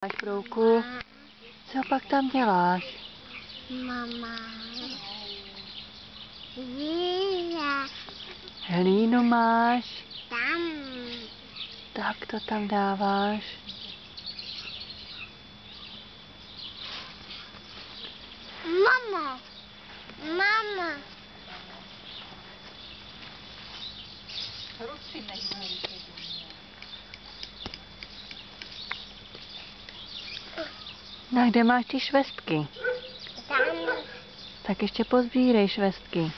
Máš brouku? Co pak tam děláš? Mama. Víra. Hlínu máš? Tam. Tak to tam dáváš. Mama. Mama. No a kde máš ty švestky? Tam. Tak ještě pozbírej švestky.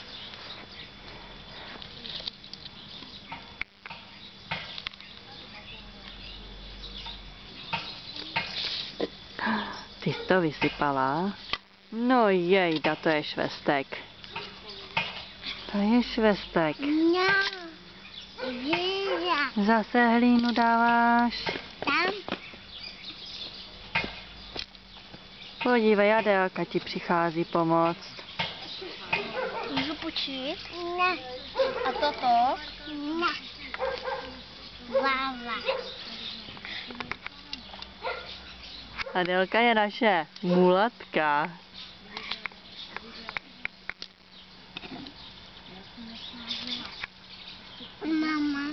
Ty jsi to vysypala? No jejda, to je švestek. To je švestek. No. Víra. Zase hlínu dáváš. Tam. Podívej, Adélka ti přichází pomoct. Můžu počít? Ne. A toto? Ne. Váva. Adélka je naše mulatka. Mama.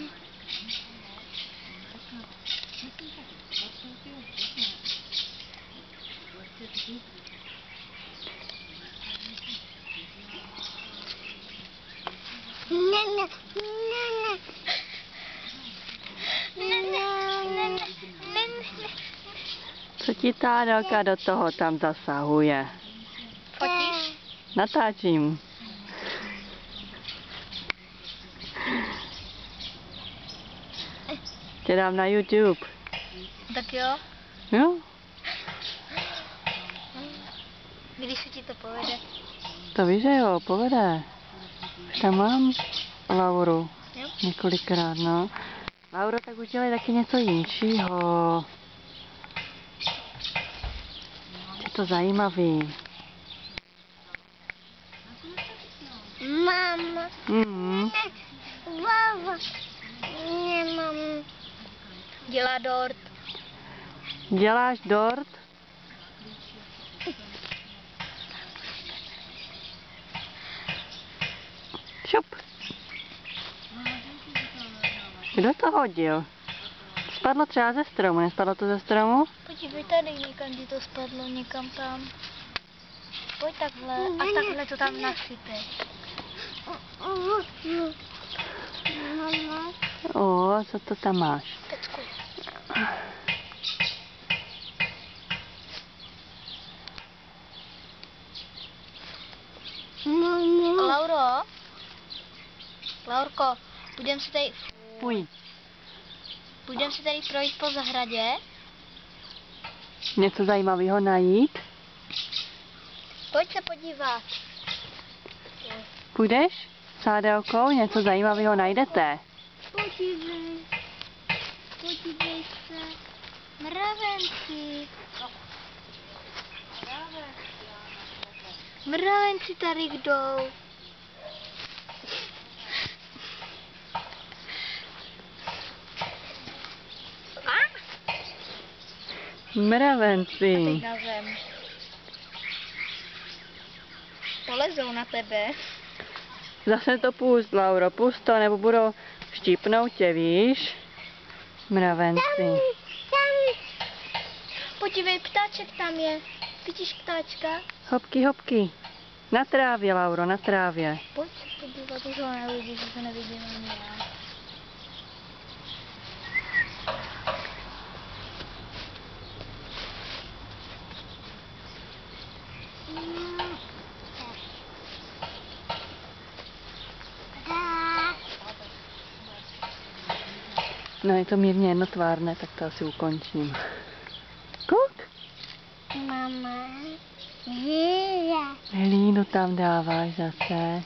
Ne, ne, ne, ne. Ne, ne, ne, ne, ne. Co ti ta Adélka do toho tam zasahuje? Fotíš? Natáčím. Tě dám na YouTube. Tak jo. Jo? Když se ti to povede. To víš, že jo, povede. Tam mám Lauru. Jo. Několikrát, no. Lauro, tak udělej taky něco jinšího. Je to zajímavý. Mama. Mhm. Baba. Nemám. Dělá dort. Děláš dort? Šup. Kdo to hodil? Spadlo třeba ze stromu, nespadlo to ze stromu? Podívej tady, někam ti to spadlo, někam tam. Pojď takhle a takhle to tam nasypej. Mama. O, co to tam máš? Pecku. Mama. Lauro? Laurko, budeme se tady projít po zahradě? Něco zajímavého najít? Pojď se podívat. Půjdeš s Adélkou? Něco zajímavého najdete? Podívej. Podívej se. Mravenci. Mravenci tady jdou. Mravenci. Teď na zem. Polezou na tebe. Zase to pust, Lauro, pust to, nebo budou štípnout tě, víš? Mravenci. Tam. Podívej, ptáček tam je. Vidíš ptáčka? Hopky, hopky. Na trávě, Lauro, na trávě. Pojď se podívat, už ho neuvidíš, že to nevidím ani já. No, je to mírně jednotvárné, tak to asi ukončím. Kuk? Mama. Víra. Hlínu tam dáváš zase.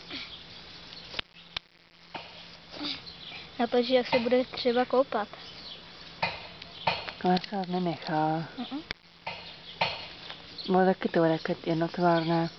Na to, že jak se bude třeba koupat. Ale se nenechá. No taky to bude jednotvárné.